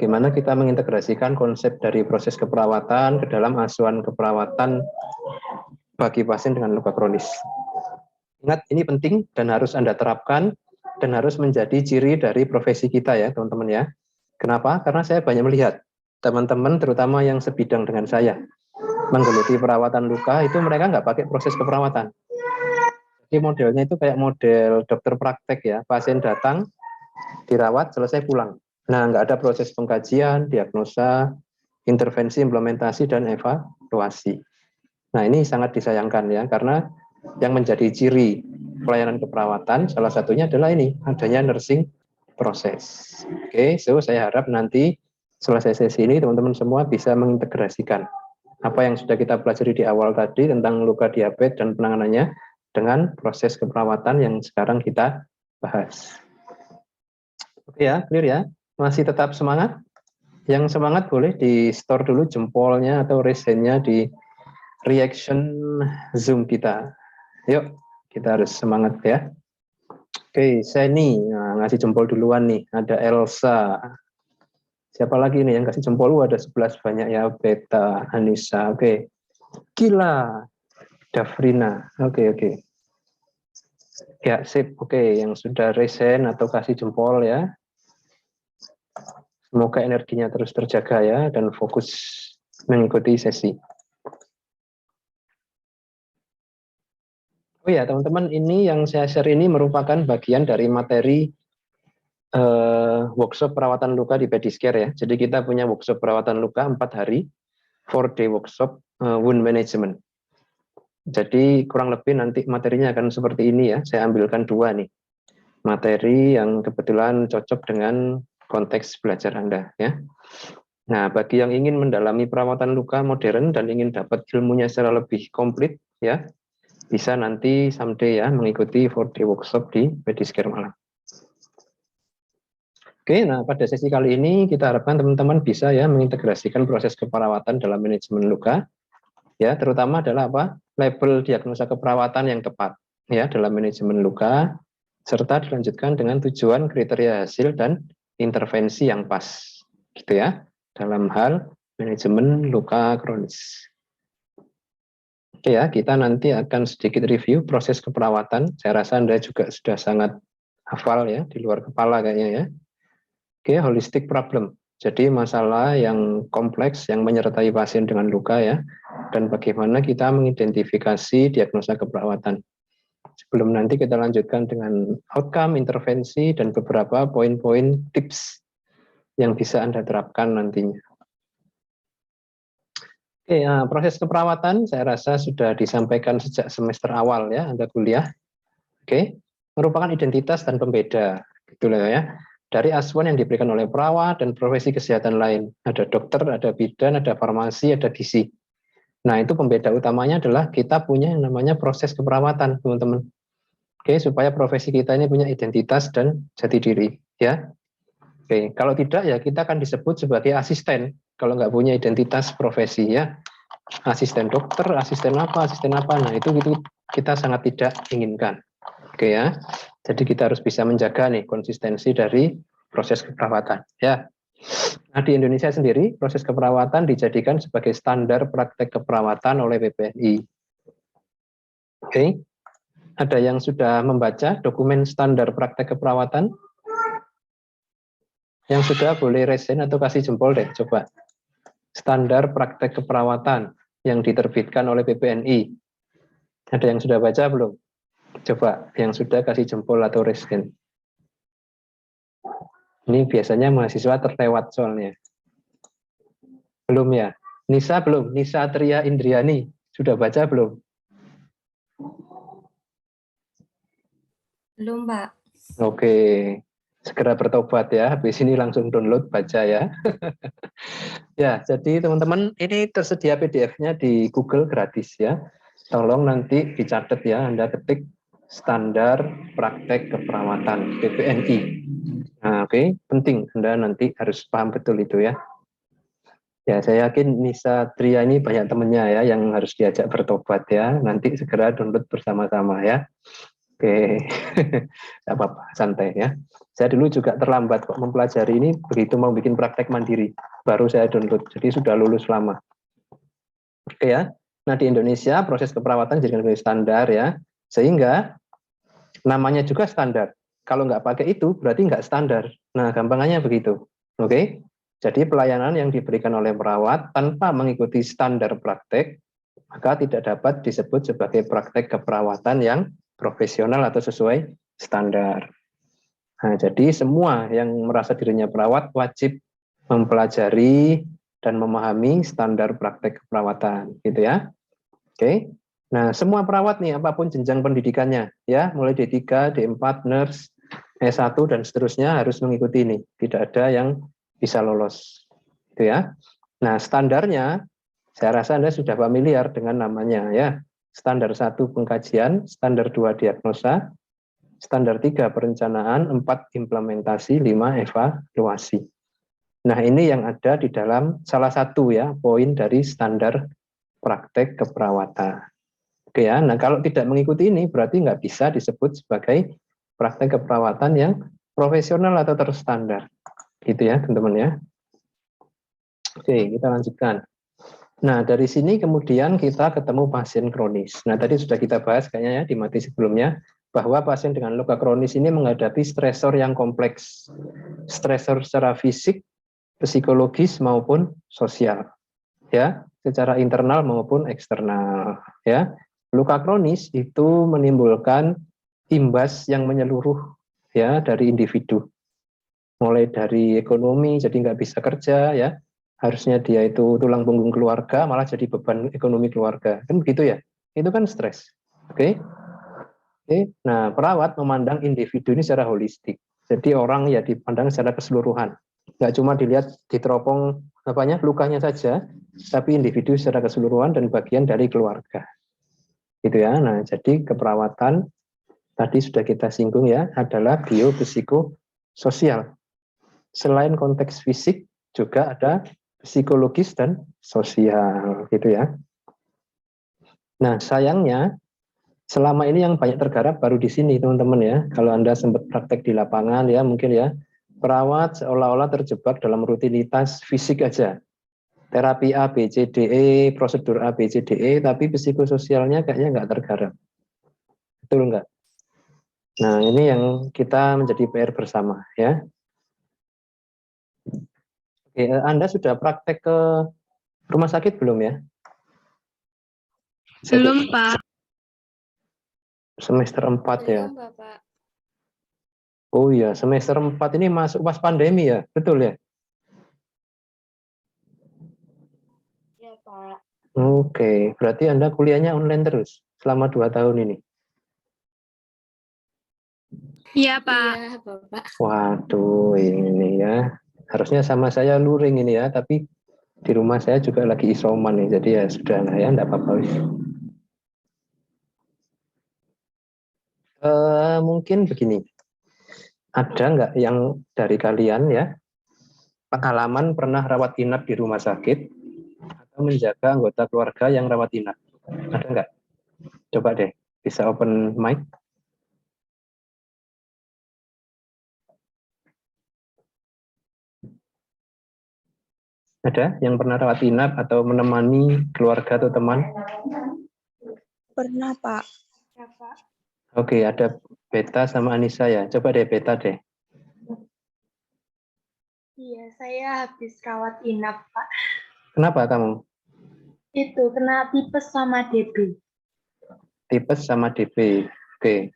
bagaimana kita mengintegrasikan konsep dari proses keperawatan ke dalam asuhan keperawatan bagi pasien dengan luka kronis. Ingat, ini penting dan harus Anda terapkan dan harus menjadi ciri dari profesi kita ya teman-teman ya. Kenapa? Karena saya banyak melihat teman-teman terutama yang sebidang dengan saya menggeluti perawatan luka itu mereka nggak pakai proses keperawatan. Jadi modelnya itu kayak model dokter praktek ya, pasien datang, dirawat, selesai pulang. Nah, nggak ada proses pengkajian, diagnosa, intervensi, implementasi, dan evaluasi. Nah, ini sangat disayangkan ya, karena yang menjadi ciri pelayanan keperawatan, salah satunya adalah ini, adanya nursing proses. Oke, so saya harap nanti selesai sesi ini, teman-teman semua bisa mengintegrasikan apa yang sudah kita pelajari di awal tadi tentang luka diabetes dan penanganannya dengan proses keperawatan yang sekarang kita bahas. Oke ya, clear ya? Masih tetap semangat? Yang semangat boleh di store dulu jempolnya atau raise hand-nya di reaction Zoom kita. Yuk, kita harus semangat ya. Oke, saya nih ngasih jempol duluan nih. Ada Elsa. Siapa lagi nih yang kasih jempol? Ada 11 banyak ya. Beta, Anissa. Oke. Gila. Dafrina. Oke. Ya, sip. Oke, yang sudah raise hand atau kasih jempol ya. Semoga energinya terus terjaga ya dan fokus mengikuti sesi. Oh ya, teman-teman, ini yang saya share ini merupakan bagian dari materi workshop perawatan luka di Pedicare ya. Jadi kita punya workshop perawatan luka 4 hari, 4-day workshop wound management. Jadi kurang lebih nanti materinya akan seperti ini ya. Saya ambilkan 2 nih. Materi yang kebetulan cocok dengan konteks belajar Anda ya. Nah, bagi yang ingin mendalami perawatan luka modern dan ingin dapat ilmunya secara lebih komplit ya, bisa nanti someday ya mengikuti 4-day workshop di Pedicare Malang. Oke, nah pada sesi kali ini kita harapkan teman-teman bisa ya mengintegrasikan proses keperawatan dalam manajemen luka. Ya, terutama adalah apa? Label diagnosa keperawatan yang tepat ya dalam manajemen luka serta dilanjutkan dengan tujuan, kriteria hasil dan intervensi yang pas. Gitu ya. Dalam hal manajemen luka kronis. Oke ya, kita nanti akan sedikit review proses keperawatan. Saya rasa Anda juga sudah sangat hafal ya di luar kepala kayaknya ya. Oke, holistic problem. Jadi masalah yang kompleks yang menyertai pasien dengan luka ya, dan bagaimana kita mengidentifikasi diagnosa keperawatan. Sebelum nanti kita lanjutkan dengan outcome, intervensi, dan beberapa poin-poin tips yang bisa Anda terapkan nantinya. Oke, proses keperawatan saya rasa sudah disampaikan sejak semester awal ya, Anda kuliah. Oke, merupakan identitas dan pembeda, gitulah ya. Dari asuhan yang diberikan oleh perawat dan profesi kesehatan lain. Ada dokter, ada bidan, ada farmasi, ada gizi. Nah, itu pembeda utamanya adalah kita punya yang namanya proses keperawatan, teman-teman. Oke, supaya profesi kita ini punya identitas dan jati diri, ya. Oke, kalau tidak ya kita akan disebut sebagai asisten kalau nggak punya identitas profesi ya. Asisten dokter, asisten apa. Nah, itu kita sangat tidak inginkan. Oke ya. Jadi kita harus bisa menjaga nih konsistensi dari proses keperawatan ya. Nah, di Indonesia sendiri proses keperawatan dijadikan sebagai standar praktek keperawatan oleh PPNI. Oke. Ada yang sudah membaca dokumen standar praktek keperawatan? Yang sudah boleh resen atau kasih jempol deh, coba. Standar praktek keperawatan yang diterbitkan oleh PPNI. Ada yang sudah baca belum? Coba, yang sudah kasih jempol atau resen. Ini biasanya mahasiswa terlewat soalnya. Belum ya? Nisa belum? Nisa Tria Indriani. Sudah baca belum? Belum, Pak. Oke. Segera bertobat ya. Habis ini langsung download, baca ya. Ya, jadi teman-teman, ini tersedia PDF-nya di Google gratis ya. Tolong nanti dicatat ya, Anda ketik standar praktek keperawatan PPNI. Nah, oke, penting Anda nanti harus paham betul itu ya. Ya, saya yakin Nisa Tria ini banyak temannya ya yang harus diajak bertobat ya. Nanti segera download bersama-sama ya. Oke, nggak apa-apa, santai ya. Saya dulu juga terlambat kok mempelajari ini, begitu mau bikin praktek mandiri, baru saya download, jadi sudah lulus lama. Oke ya, nah di Indonesia proses keperawatan jadi lebih standar ya, sehingga namanya juga standar. Kalau nggak pakai itu, berarti nggak standar. Nah, gampangannya begitu. Oke, jadi pelayanan yang diberikan oleh perawat tanpa mengikuti standar praktek, maka tidak dapat disebut sebagai praktek keperawatan yang profesional atau sesuai standar. Nah, jadi semua yang merasa dirinya perawat wajib mempelajari dan memahami standar praktek keperawatan, gitu ya. Oke. Nah, semua perawat nih apapun jenjang pendidikannya ya, mulai D3, D4, nurse, S1 dan seterusnya harus mengikuti ini. Tidak ada yang bisa lolos. Gitu ya. Nah, standarnya saya rasa Anda sudah familiar dengan namanya ya. Standar 1 pengkajian, standar 2 diagnosa, standar 3 perencanaan, 4 implementasi, 5 evaluasi. Nah, ini yang ada di dalam salah satu ya poin dari standar praktek keperawatan. Oke ya, nah kalau tidak mengikuti ini berarti nggak bisa disebut sebagai praktek keperawatan yang profesional atau terstandar. Gitu ya teman-teman ya. Oke, kita lanjutkan. Nah, dari sini kemudian kita ketemu pasien kronis. Nah, tadi sudah kita bahas kayaknya ya di materi sebelumnya, bahwa pasien dengan luka kronis ini menghadapi stresor yang kompleks. Stresor secara fisik, psikologis maupun sosial. Ya, secara internal maupun eksternal. Ya, luka kronis itu menimbulkan imbas yang menyeluruh ya dari individu. Mulai dari ekonomi, jadi nggak bisa kerja ya, harusnya dia itu tulang punggung keluarga malah jadi beban ekonomi keluarga, kan begitu ya, itu kan stres. Oke. Nah perawat memandang individu ini secara holistik, jadi orang ya dipandang secara keseluruhan, nggak cuma dilihat di teropong apanya lukanya saja, tapi individu secara keseluruhan dan bagian dari keluarga gitu ya. Nah jadi keperawatan tadi sudah kita singgung ya, adalah biopsikososial. Selain konteks fisik juga ada psikologis dan sosial gitu ya. Nah, sayangnya selama ini yang banyak tergarap baru di sini teman-teman ya. Kalau Anda sempat praktek di lapangan ya mungkin ya, perawat seolah-olah terjebak dalam rutinitas fisik aja. Terapi A, B, C, D, E, prosedur A, B, C, D, E, tapi psikososialnya kayaknya nggak tergarap. Betul nggak? Nah, ini yang kita menjadi PR bersama ya. Oke, Anda sudah praktek ke rumah sakit belum ya? Belum, Pak. Semester 4 ya. Belum, Bapak. Oh iya, semester 4 ini masuk pas pandemi ya, betul ya? Ya, Pak. Oke, berarti Anda kuliahnya online terus selama 2 tahun ini? Iya, Pak. Iya, Bapak. Waduh, ini ya. Harusnya sama saya luring ini ya, tapi di rumah saya juga lagi isoman nih, jadi ya sudah lah ya, enggak apa-apa. Mungkin begini, ada nggak yang dari kalian ya, pengalaman pernah rawat inap di rumah sakit, atau menjaga anggota keluarga yang rawat inap? Ada nggak? Coba deh, bisa open mic. Ada yang pernah rawat inap atau menemani keluarga atau teman? Pernah, Pak. Ya, Pak. Oke, ada Beta sama Anissa ya. Coba deh Beta deh. Iya, saya habis rawat inap, Pak. Kenapa kamu? Itu kena tipes sama DB. Tipes sama DB. Oke.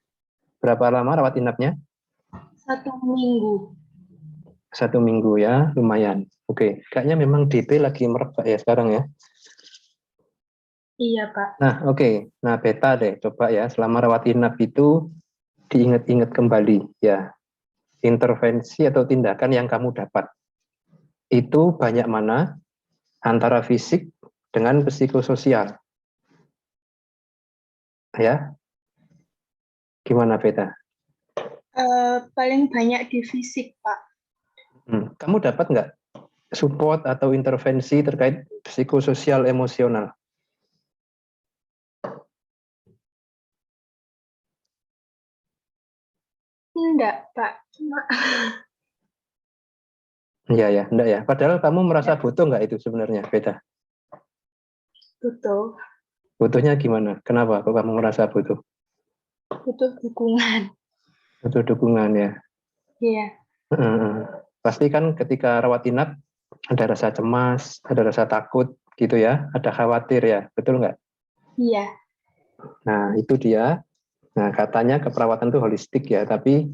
Berapa lama rawat inapnya? 1 minggu. 1 minggu ya, lumayan. Oke, kayaknya memang DB lagi merebak ya sekarang ya. Iya, Pak. Nah, oke. Nah, Beta deh, coba ya. Selama rawat inap itu diingat-ingat kembali ya. Intervensi atau tindakan yang kamu dapat. Itu banyak mana antara fisik dengan psikososial. Ya, gimana Beta? Paling banyak di fisik, Pak. Kamu dapat nggak support atau intervensi terkait psikososial emosional? Enggak, Pak. Cuma Iya ya, enggak ya. Padahal kamu merasa butuh nggak itu sebenarnya, Beta? butuh, Butuhnya gimana? Kenapa kok kamu merasa butuh? butuh dukungan. Butuh dukungan ya. Iya, Heeh. Pasti kan ketika rawat inap ada rasa cemas, ada rasa takut gitu ya, ada khawatir ya, betul nggak? iya, Nah itu dia. Nah katanya keperawatan itu holistik ya, tapi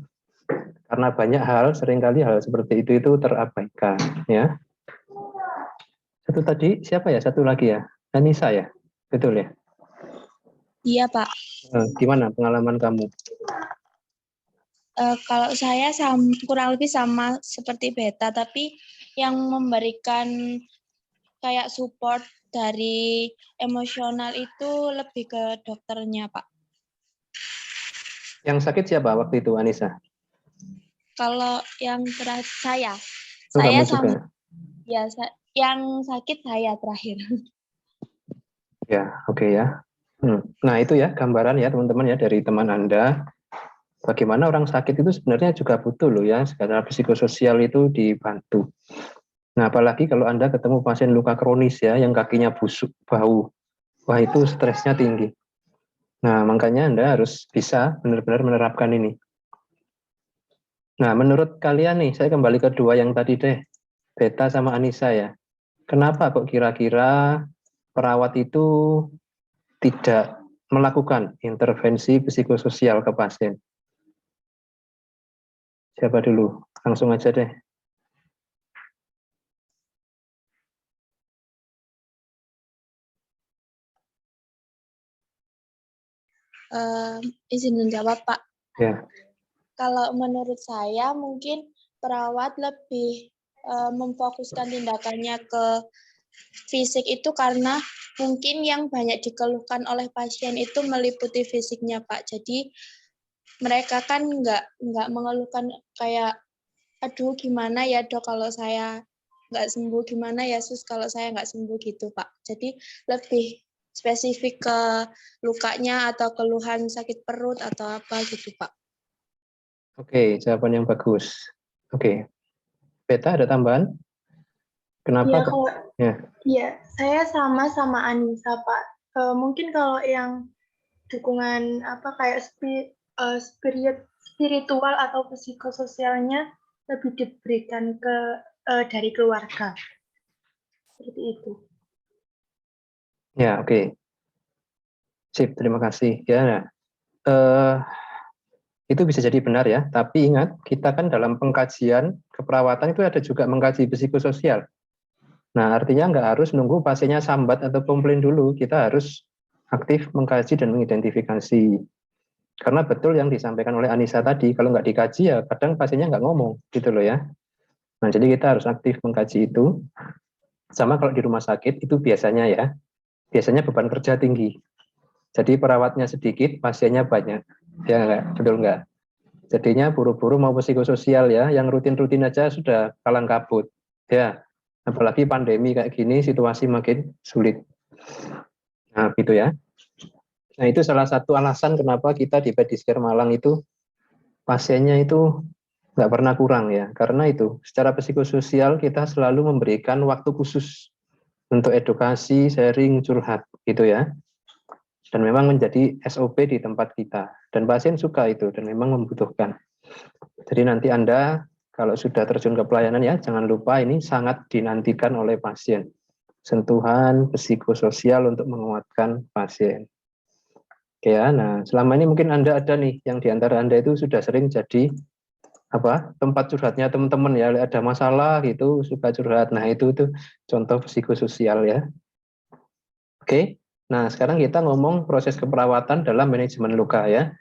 karena banyak hal, seringkali hal seperti itu terabaikan ya. Satu tadi siapa ya? Satu lagi ya, Anissa ya, betul ya. Iya, Pak. Gimana pengalaman kamu? Kalau saya kurang lebih sama seperti Beta, tapi yang memberikan kayak support dari emosional itu lebih ke dokternya, Pak. Yang sakit siapa waktu itu, Anissa? Kalau yang terakhir saya Kamu sama juga? ya yang sakit saya terakhir. Ya, oke ya. Nah itu ya gambaran ya teman-teman ya dari teman Anda. Bagaimana orang sakit itu sebenarnya juga butuh loh ya, secara psikososial itu dibantu. Nah apalagi kalau Anda ketemu pasien luka kronis ya, yang kakinya busuk, bau. Wah itu stresnya tinggi. Nah makanya Anda harus bisa benar-benar menerapkan ini. Nah menurut kalian nih, saya kembali ke dua yang tadi deh, Beta sama Anissa ya. Kenapa kok kira-kira perawat itu tidak melakukan intervensi psikososial ke pasien? Siapa dulu? Langsung aja deh. Izin menjawab, Pak. Ya. Kalau menurut saya mungkin perawat lebih memfokuskan tindakannya ke fisik itu karena mungkin yang banyak dikeluhkan oleh pasien itu meliputi fisiknya, Pak. Jadi mereka kan nggak mengeluhkan kayak, aduh gimana ya dok kalau saya nggak sembuh, gimana ya sus kalau saya nggak sembuh gitu, Pak. Jadi lebih spesifik ke lukanya atau keluhan sakit perut atau apa gitu, Pak. Oke, jawaban yang bagus. Oke, Beta ada tambahan? iya Kenapa kok? kalau Ya, iya saya sama Anissa, Pak. Mungkin kalau yang dukungan apa kayak spiritual atau psikososialnya lebih diberikan ke dari keluarga. Seperti itu. ya oke. Sip, terima kasih. Ya, nah, eh, itu bisa jadi benar ya, tapi ingat, kita kan dalam pengkajian keperawatan itu ada juga mengkaji psikososial. Nah, artinya nggak harus nunggu pasiennya sambat atau komplain dulu, kita harus aktif mengkaji dan mengidentifikasi. Karena betul yang disampaikan oleh Anissa tadi, kalau nggak dikaji ya kadang pasiennya nggak ngomong, gitu loh ya. Nah, jadi kita harus aktif mengkaji itu. Sama kalau di rumah sakit itu biasanya beban kerja tinggi. Jadi perawatnya sedikit, pasiennya banyak. Ya enggak? Betul enggak? Jadinya buru-buru mau psikososial ya, yang rutin-rutin aja sudah kalang kabut. Ya, apalagi pandemi kayak gini, situasi makin sulit. Nah, gitu ya. Nah, itu salah satu alasan kenapa kita di Pedicare Malang itu pasiennya itu nggak pernah kurang ya. Karena itu, secara psikososial kita selalu memberikan waktu khusus untuk edukasi, sharing, curhat, gitu ya. Dan memang menjadi SOP di tempat kita. Dan pasien suka itu dan memang membutuhkan. Jadi nanti Anda kalau sudah terjun ke pelayanan ya, jangan lupa ini sangat dinantikan oleh pasien. Sentuhan psikososial untuk menguatkan pasien. Oke ya, nah selama ini mungkin Anda ada nih yang diantara Anda itu sudah sering jadi tempat curhatnya teman-teman ya, ada masalah gitu suka curhat. Nah itu contoh psikososial ya. Oke, nah sekarang kita ngomong proses keperawatan dalam manajemen luka ya.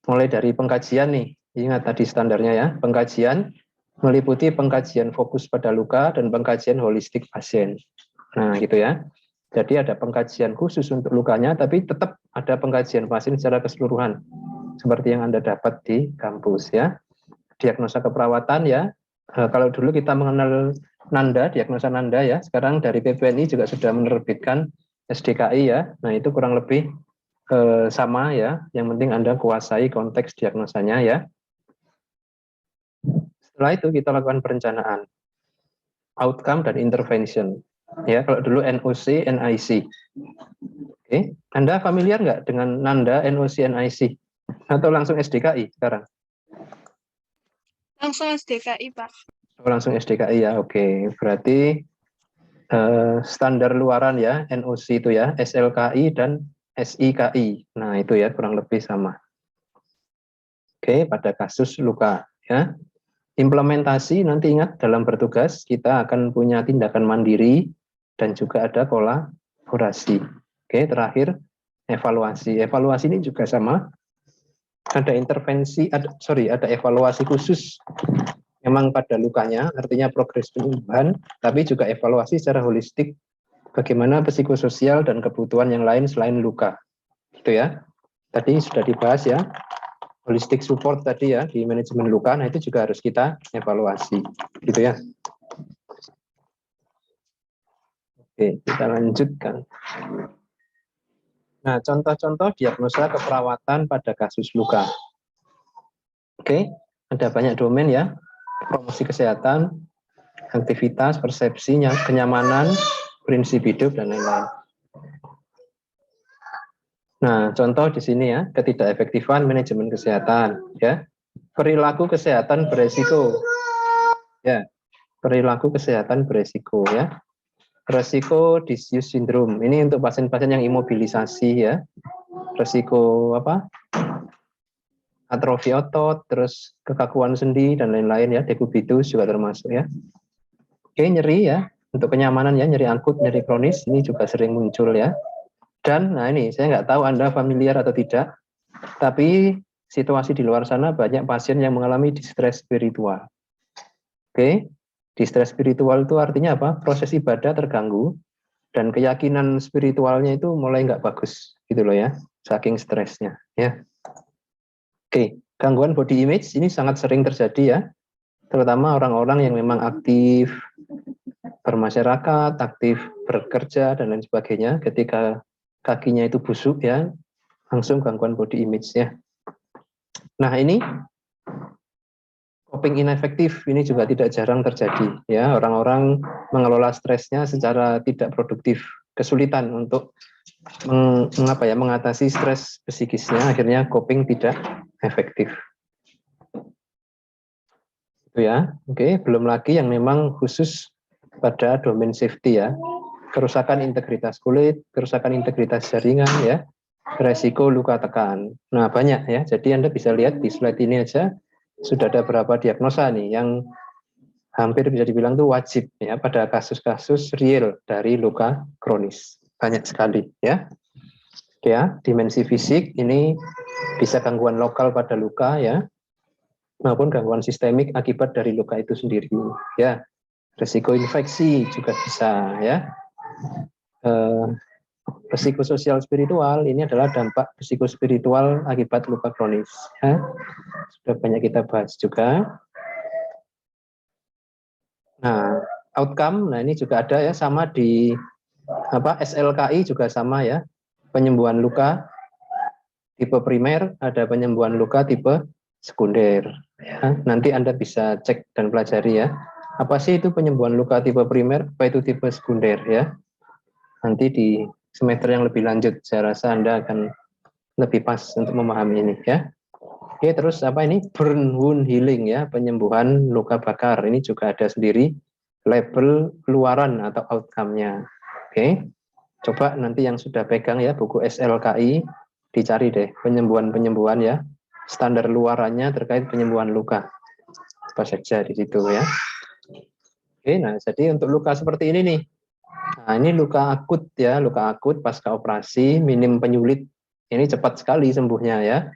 Mulai dari pengkajian nih, ingat tadi standarnya ya, pengkajian meliputi pengkajian fokus pada luka dan pengkajian holistik pasien. Nah gitu ya. Jadi ada pengkajian khusus untuk lukanya, tapi tetap ada pengkajian pasien secara keseluruhan, seperti yang Anda dapat di kampus ya. Diagnosa keperawatan ya, kalau dulu kita mengenal Nanda, diagnosa Nanda ya, sekarang dari PPNI juga sudah menerbitkan SDKI ya. Nah itu kurang lebih sama ya, yang penting Anda kuasai konteks diagnosanya ya. Setelah itu kita lakukan perencanaan, outcome dan intervention. Ya, kalau dulu NOC, NIC. Oke, Anda familiar nggak dengan Nanda NOC, NIC? Atau langsung SDKI sekarang? Langsung SDKI, Pak. Oh, langsung SDKI ya, oke. Berarti standar luaran ya, NOC itu ya, SLKI dan SIKI. Nah, itu ya kurang lebih sama. Oke, pada kasus luka ya. Implementasi nanti ingat dalam bertugas kita akan punya tindakan mandiri dan juga ada kolaborasi. Oke, terakhir evaluasi. Evaluasi ini juga sama. Ada intervensi, ada evaluasi khusus memang pada lukanya, artinya progres penyembuhan, tapi juga evaluasi secara holistik bagaimana psikososial dan kebutuhan yang lain selain luka. Gitu ya. Tadi sudah dibahas ya. Holistic support tadi ya di manajemen luka, nah itu juga harus kita evaluasi, gitu ya. Oke, kita lanjutkan. Nah, contoh-contoh diagnosa keperawatan pada kasus luka. Oke, ada banyak domain ya, promosi kesehatan, aktivitas, persepsinya, kenyamanan, prinsip hidup dan lain-lain. Nah, contoh di sini ya, ketidakefektifan manajemen kesehatan, ya. Perilaku kesehatan beresiko. Ya, perilaku kesehatan beresiko ya. Resiko disuse syndrome. Ini untuk pasien-pasien yang imobilisasi ya. Resiko apa? Atrofi otot, terus kekakuan sendi dan lain-lain ya, dekubitus juga termasuk ya. Oke, nyeri ya. Untuk kenyamanan ya, nyeri akut, nyeri kronis ini juga sering muncul ya. Dan nah ini saya nggak tahu Anda familiar atau tidak, tapi situasi di luar sana banyak pasien yang mengalami distress spiritual. Oke, distress spiritual itu artinya apa? Proses ibadah terganggu dan keyakinan spiritualnya itu mulai nggak bagus, gitu loh ya, saking stresnya. Ya. Oke, gangguan body image ini sangat sering terjadi ya, terutama orang-orang yang memang aktif bermasyarakat, aktif bekerja dan lain sebagainya. Ketika kakinya itu busuk ya, langsung gangguan body image ya. Nah ini coping inefektif ini juga tidak jarang terjadi ya, orang-orang mengelola stresnya secara tidak produktif, kesulitan untuk mengatasi stres psikisnya, akhirnya coping tidak efektif. Itu ya, oke. Belum lagi yang memang khusus pada domain safety ya, kerusakan integritas kulit, kerusakan integritas jaringan ya, resiko luka tekan. Nah banyak ya, jadi Anda bisa lihat di slide ini aja sudah ada berapa diagnosa nih yang hampir bisa dibilang tuh wajib ya pada kasus-kasus real dari luka kronis. Banyak sekali ya. Oke ya, dimensi fisik ini bisa gangguan lokal pada luka ya, maupun gangguan sistemik akibat dari luka itu sendiri ya. Risiko infeksi juga bisa ya. Psikososial spiritual ini adalah dampak psikospiritual akibat luka kronis ya. Sudah banyak kita bahas juga. Nah, outcome, nah ini juga ada ya, sama di SLKI juga sama ya. Penyembuhan luka tipe primer, ada penyembuhan luka tipe sekunder ya. Nanti Anda bisa cek dan pelajari ya. Apa sih itu penyembuhan luka tipe primer, apa itu tipe sekunder ya. Nanti di semester yang lebih lanjut saya rasa Anda akan lebih pas untuk memahami ini ya. Oke, terus apa ini? Burn wound healing ya, penyembuhan luka bakar. Ini juga ada sendiri label keluaran atau outcome-nya. Oke. Coba nanti yang sudah pegang ya buku SLKI dicari deh penyembuhan-penyembuhan ya. Standar luarannya terkait penyembuhan luka. Apa saja di situ ya. Oke, nah jadi untuk luka seperti ini nih. Nah, ini luka akut ya, luka akut pasca operasi, minim penyulit. Ini cepat sekali sembuhnya ya.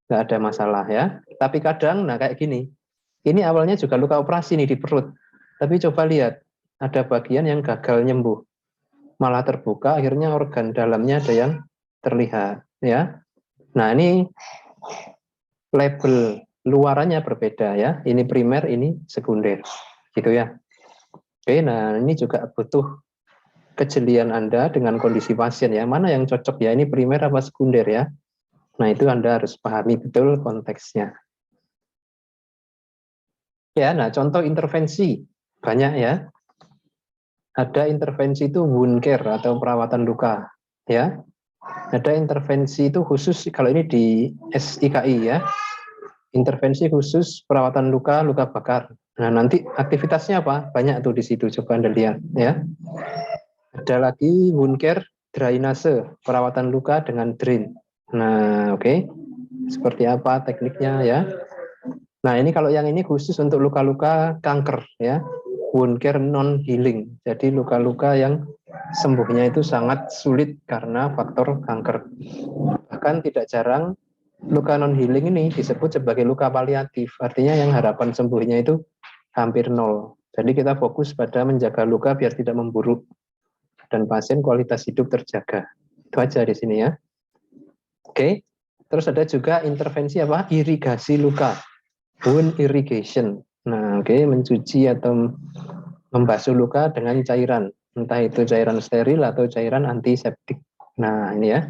Nggak ada masalah ya. Tapi kadang, nah kayak gini, ini awalnya juga luka operasi nih di perut. Tapi coba lihat, ada bagian yang gagal nyembuh. Malah terbuka, akhirnya organ dalamnya ada yang terlihat. Ya. Nah ini label luarannya berbeda ya. Ini primer, ini sekunder. Gitu ya. Oke, nah ini juga butuh kejelian Anda dengan kondisi pasien ya. Mana yang cocok ya, ini primer apa sekunder ya. Nah, itu Anda harus pahami betul konteksnya. Ya, nah contoh intervensi banyak ya. Ada intervensi itu wound care atau perawatan luka, ya. Ada intervensi itu khusus kalau ini di SIKI ya. Intervensi khusus perawatan luka, luka bakar. Nah, nanti aktivitasnya apa? Banyak tuh di situ, coba Anda lihat ya. Ada lagi wound care drainase, perawatan luka dengan drain. Nah, oke. Seperti apa tekniknya ya? Nah, ini kalau yang ini khusus untuk luka-luka kanker ya. Wound care non healing. Jadi luka-luka yang sembuhnya itu sangat sulit karena faktor kanker. Bahkan tidak jarang luka non healing ini disebut sebagai luka paliatif. Artinya yang harapan sembuhnya itu hampir nol. Jadi kita fokus pada menjaga luka biar tidak memburuk dan pasien kualitas hidup terjaga. Itu aja di sini ya. Oke. Terus ada juga intervensi apa? Irigasi luka. Wound irrigation. Nah, oke, mencuci atau membasuh luka dengan cairan. Entah itu cairan steril atau cairan antiseptik. Nah, ini ya.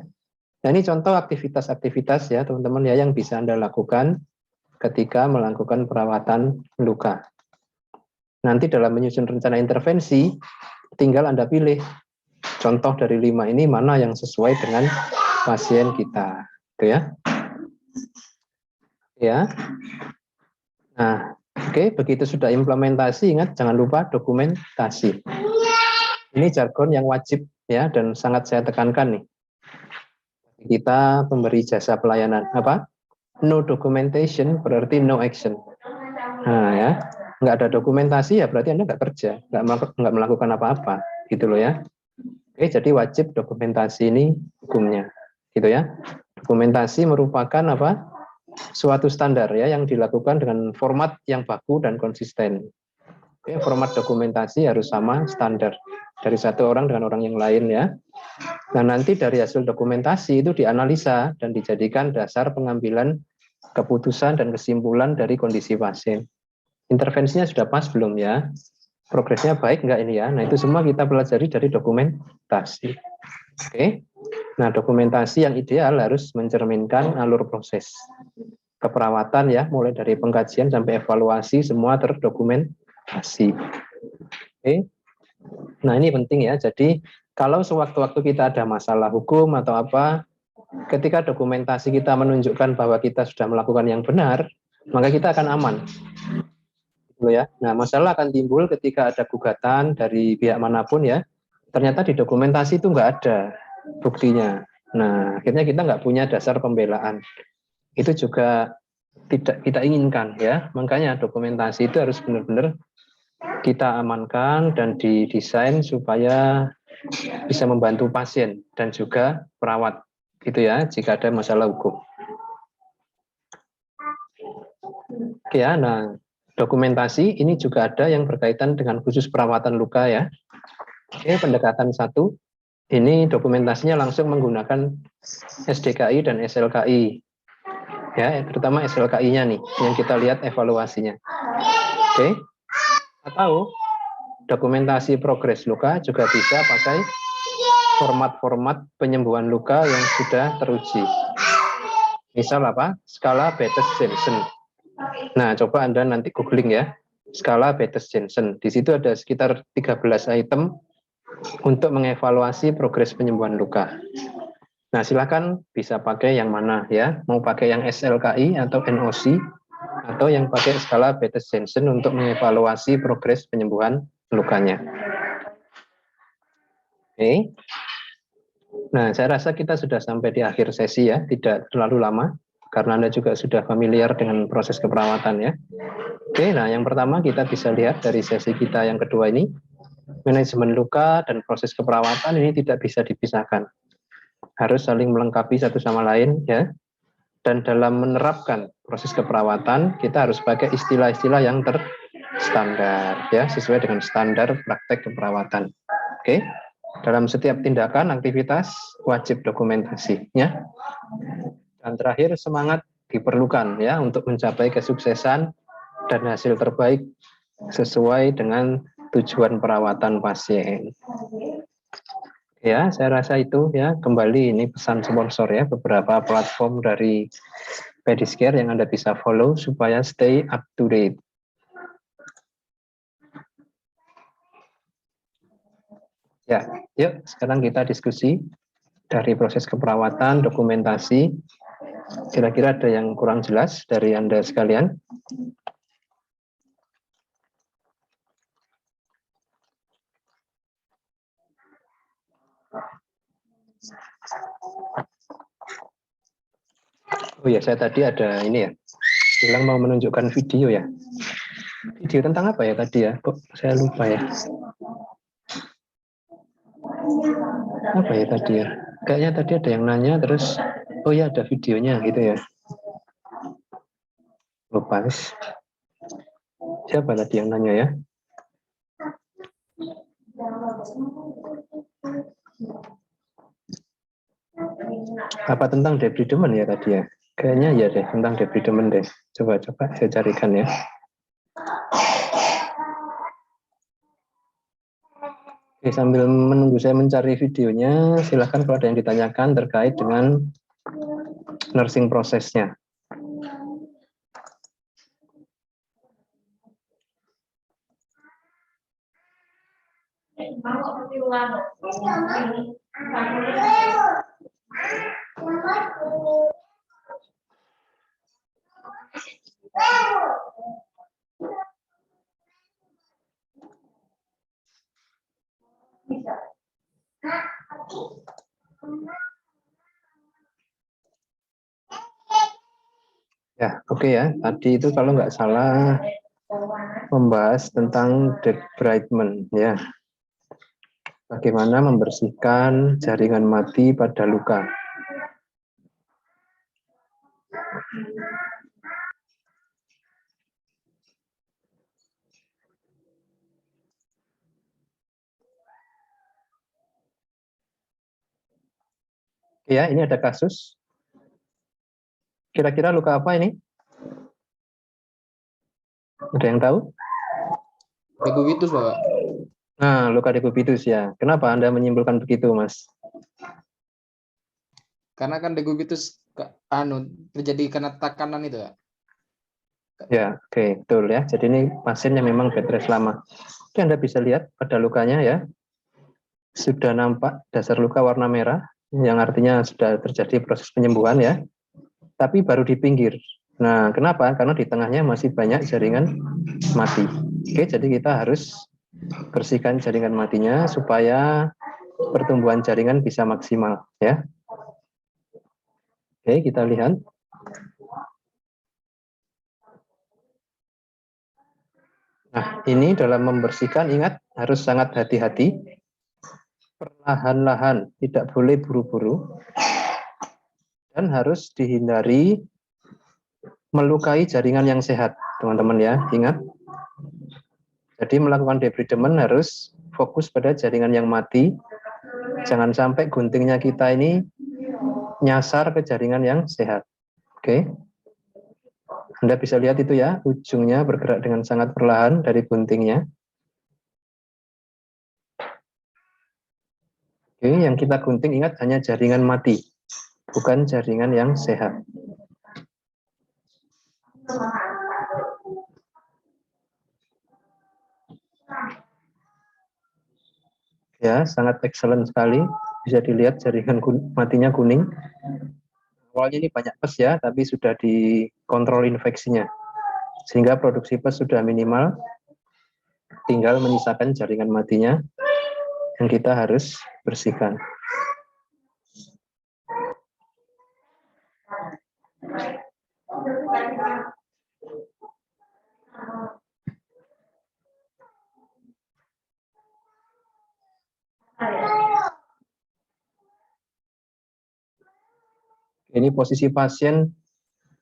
Nah, ini contoh aktivitas-aktivitas ya, teman-teman ya, yang bisa Anda lakukan ketika melakukan perawatan luka. Nanti dalam menyusun rencana intervensi, tinggal Anda pilih contoh dari 5 ini mana yang sesuai dengan pasien kita. Gitu ya. Ya. Nah, oke, begitu sudah implementasi, ingat jangan lupa dokumentasi. Ini jargon yang wajib ya dan sangat saya tekankan nih. Kita pemberi jasa pelayanan apa? No documentation berarti no action. Nah ya, nggak ada dokumentasi ya berarti Anda nggak kerja, nggak melakukan apa-apa, gitu loh ya. Oke, jadi wajib dokumentasi ini hukumnya, gitu ya. Dokumentasi merupakan apa? Suatu standar ya yang dilakukan dengan format yang baku dan konsisten. Oke, format dokumentasi harus sama standar dari satu orang dengan orang yang lain ya. Nah, nanti dari hasil dokumentasi itu dianalisa dan dijadikan dasar pengambilan keputusan dan kesimpulan dari kondisi pasien. Intervensinya sudah pas belum ya? Progresnya baik nggak ini ya? Nah, itu semua kita pelajari dari dokumentasi. Oke. Nah, dokumentasi yang ideal harus mencerminkan alur proses keperawatan ya, mulai dari pengkajian sampai evaluasi semua terdokumentasi. Oke. Nah, ini penting ya. Jadi, kalau sewaktu-waktu kita ada masalah hukum atau apa, ketika dokumentasi kita menunjukkan bahwa kita sudah melakukan yang benar, maka kita akan aman. Gitu ya. Nah, masalah akan timbul ketika ada gugatan dari pihak manapun ya, ternyata di dokumentasi itu nggak ada buktinya. Nah, akhirnya kita nggak punya dasar pembelaan. Itu juga tidak kita inginkan ya. Makanya dokumentasi itu harus benar-benar kita amankan dan didesain supaya bisa membantu pasien dan juga perawat gitu ya jika ada masalah hukum. Oke ya, nah dokumentasi ini juga ada yang berkaitan dengan khusus perawatan luka ya. Oke, pendekatan 1 ini dokumentasinya langsung menggunakan SDKI dan SLKI ya, terutama SLKI-nya nih yang kita lihat evaluasinya. Oke, atau dokumentasi progres luka juga bisa pakai format-format penyembuhan luka yang sudah teruji. Misal apa? Skala Bates-Jensen. Nah, coba Anda nanti googling ya. Skala Bates-Jensen. Di situ ada sekitar 13 item untuk mengevaluasi progres penyembuhan luka. Nah, silakan bisa pakai yang mana ya. Mau pakai yang SLKI atau NOC atau yang pakai skala Bates-Jensen untuk mengevaluasi progres penyembuhan lukanya. Oke. Nah, saya rasa kita sudah sampai di akhir sesi ya, tidak terlalu lama karena Anda juga sudah familiar dengan proses keperawatan ya. Oke, nah yang pertama kita bisa lihat dari sesi kita yang kedua ini, manajemen luka dan proses keperawatan ini tidak bisa dipisahkan. Harus saling melengkapi satu sama lain ya. Dan dalam menerapkan proses keperawatan, kita harus pakai istilah-istilah yang terstandar ya, sesuai dengan standar praktek keperawatan. Oke. Dalam setiap tindakan, aktivitas, wajib dokumentasi ya. Dan terakhir, semangat diperlukan ya untuk mencapai kesuksesan dan hasil terbaik sesuai dengan tujuan perawatan pasien. Ya, saya rasa itu ya. Kembali ini pesan sponsor ya, beberapa platform dari Pediscare yang Anda bisa follow supaya stay up to date. Ya, yuk sekarang kita diskusi dari proses keperawatan, dokumentasi. Kira-kira ada yang kurang jelas dari Anda sekalian? Oh ya, saya tadi ada ini ya, bilang mau menunjukkan video ya. Video tentang apa ya tadi ya? Kok saya lupa ya. Apa ya tadi ya? Kayaknya tadi ada yang nanya terus, oh ya ada videonya gitu ya. Lupa. Siapa tadi yang nanya ya? Apa tentang debridement ya tadi ya? Kayaknya ya deh, tentang debridement deh. Coba-coba saya carikan ya. Oke, sambil menunggu saya mencari videonya, silakan kalau ada yang ditanyakan terkait dengan nursing prosesnya. Ya, oke ya. Tadi itu kalau nggak salah membahas tentang debridement ya. Bagaimana membersihkan jaringan mati pada luka. Ya, ini ada kasus. Kira-kira luka apa ini? Ada yang tahu? Dekubitus, Bapak. Nah, luka dekubitus ya. Kenapa Anda menyimpulkan begitu, Mas? Karena kan dekubitus terjadi karena tekanan itu, ya. Ya, oke, betul ya. Jadi ini pasien yang memang bed rest lama. Oke, Anda bisa lihat pada lukanya ya. Sudah nampak dasar luka warna merah, yang artinya sudah terjadi proses penyembuhan ya. Tapi baru di pinggir. Nah, kenapa? Karena di tengahnya masih banyak jaringan mati. Oke, jadi kita harus bersihkan jaringan matinya supaya pertumbuhan jaringan bisa maksimal ya. Oke, kita lihat. Nah, ini dalam membersihkan ingat harus sangat hati-hati. Perlahan-lahan, tidak boleh buru-buru. Dan harus dihindari melukai jaringan yang sehat, teman-teman ya. Ingat. Jadi melakukan debridement harus fokus pada jaringan yang mati. Jangan sampai guntingnya kita ini nyasar ke jaringan yang sehat. Oke. Anda bisa lihat itu ya, ujungnya bergerak dengan sangat perlahan dari guntingnya. Oke, yang kita gunting ingat hanya jaringan mati, bukan jaringan yang sehat. Ya, sangat excellent sekali. Bisa dilihat jaringan matinya kuning. Awalnya ini banyak pes ya, tapi sudah dikontrol infeksinya. Sehingga produksi pes sudah minimal, tinggal menyisakan jaringan matinya yang kita harus bersihkan. Ini posisi pasien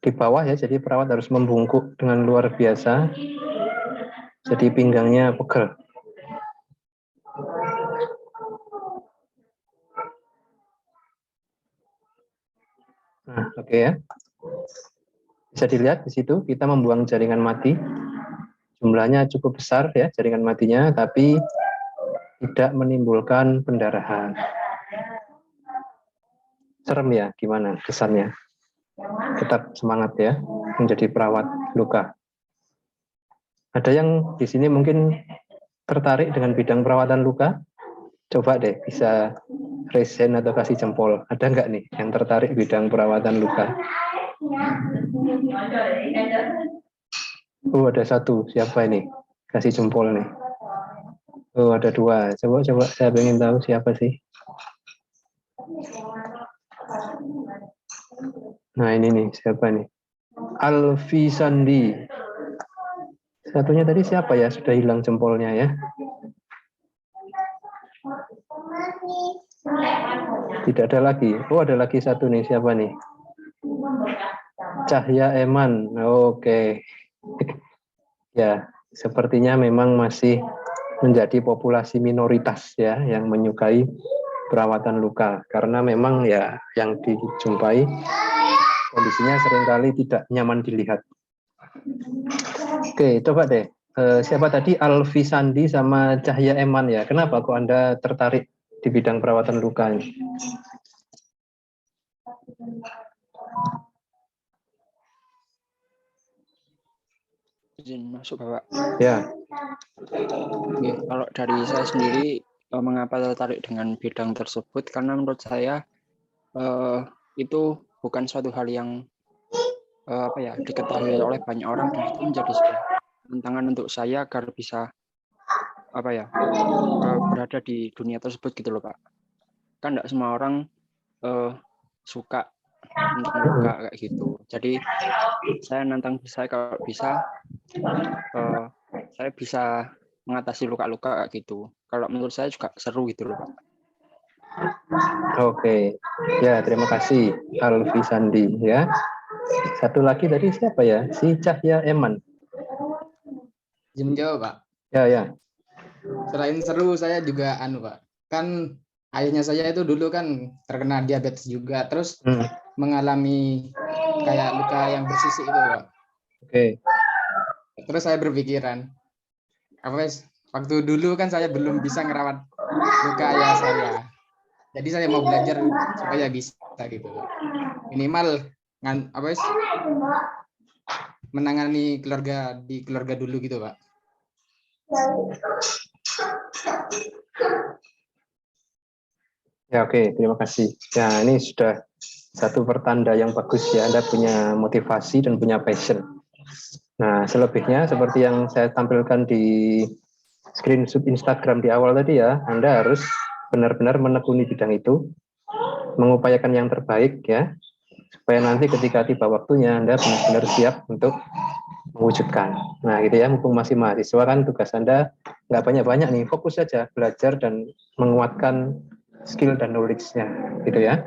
di bawah ya, jadi perawat harus membungkuk dengan luar biasa. Jadi pinggangnya pegel. Nah, oke ya. Bisa dilihat di situ kita membuang jaringan mati. Jumlahnya cukup besar ya jaringan matinya, tapi tidak menimbulkan pendarahan. Serem ya, gimana kesannya? Tetap semangat ya, menjadi perawat luka. Ada yang di sini mungkin tertarik dengan bidang perawatan luka? Coba deh bisa raise hand atau kasih jempol. Ada nggak nih yang tertarik bidang perawatan luka? Oh, ada satu. Siapa ini? Kasih jempol nih. Oh, ada dua. Coba saya ingin tahu siapa sih. Nah, ini nih, siapa nih? Alfi Sandi. Satunya tadi siapa ya? Sudah hilang jempolnya ya. Tidak ada lagi. Oh, ada lagi satu nih. Siapa nih? Cahya Eman. Oke. Ya, sepertinya memang masih menjadi populasi minoritas ya yang menyukai perawatan luka karena memang ya yang dijumpai kondisinya seringkali tidak nyaman dilihat. Oke, coba deh. Siapa tadi? Alfi Sandi sama Cahya Eman ya. Kenapa kok Anda tertarik di bidang perawatan luka ini? Izin masuk Bapak. Ya. Oke, kalau dari saya sendiri mengapa tertarik dengan bidang tersebut karena menurut saya itu bukan suatu hal yang diketahui oleh banyak orang dan itu menjadi sebuah tantangan untuk saya agar bisa berada di dunia tersebut gitu loh Pak. Kan tidak semua orang suka tentang luka kayak gitu. Jadi saya nantang saya kalau bisa saya bisa mengatasi luka-luka kayak gitu. Kalau menurut saya juga seru gitu loh Pak. Oke, ya terima kasih Alfi Sandi ya. Satu lagi tadi siapa ya? Si Cahya Eman. Izin menjawab, Pak. Ya. Selain seru, saya juga Pak. Kan ayahnya saya itu dulu kan terkena diabetes juga, terus mengalami kayak luka yang bersisik itu, Pak. Oke. Terus saya berpikiran, waktu dulu kan saya belum bisa ngerawat luka ayah saya. Jadi saya mau belajar supaya bisa gitu. Minimal menangani keluarga dulu gitu, Pak. Ya, oke, terima kasih. Ya, ini sudah satu pertanda yang bagus ya, Anda punya motivasi dan punya passion. Nah, selebihnya seperti yang saya tampilkan di screenshot Instagram di awal tadi ya, Anda harus benar-benar menekuni bidang itu, mengupayakan yang terbaik ya, supaya nanti ketika tiba waktunya Anda benar-benar siap untuk mewujudkan. Nah, gitu ya, mumpung masih mahasiswa kan tugas Anda nggak banyak-banyak nih, fokus saja belajar dan menguatkan skill dan knowledge-nya, gitu ya.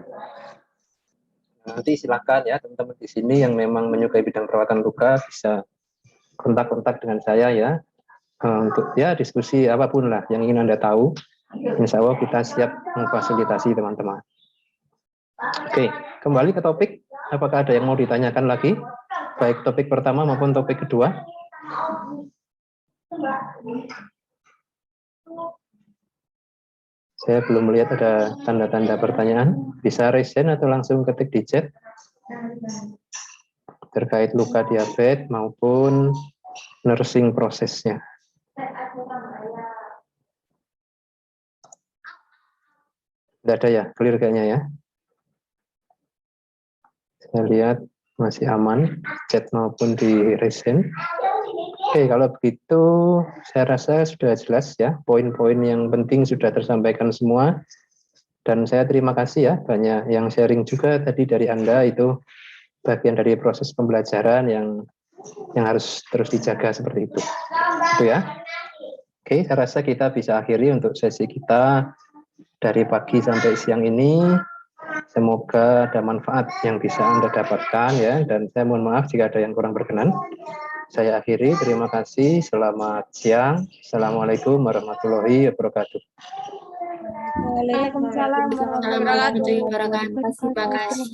Nanti silakan ya teman-teman di sini yang memang menyukai bidang perawatan luka bisa kontak-kontak dengan saya ya untuk ya diskusi apapun lah yang ingin Anda tahu. Insya Allah kita siap memfasilitasi teman-teman. Oke, kembali ke topik. Apakah ada yang mau ditanyakan lagi? Baik topik pertama maupun topik kedua. Saya belum melihat ada tanda-tanda pertanyaan. Bisa raise hand atau langsung ketik di chat terkait luka diabetes maupun nursing prosesnya. Tidak ada ya, clear kayaknya ya. Saya lihat masih aman, chat maupun di raise hand. Oke, kalau begitu saya rasa sudah jelas ya, poin-poin yang penting sudah tersampaikan semua. Dan saya terima kasih ya, banyak yang sharing juga tadi dari Anda, itu bagian dari proses pembelajaran yang harus terus dijaga seperti itu. Itu ya. Oke, saya rasa kita bisa akhiri untuk sesi kita dari pagi sampai siang ini. Semoga ada manfaat yang bisa Anda dapatkan ya, dan saya mohon maaf jika ada yang kurang berkenan. Saya akhiri, terima kasih, selamat siang. Assalamualaikum warahmatullahi wabarakatuh. Waalaikumsalam warahmatullahi wabarakatuh. Terima kasih.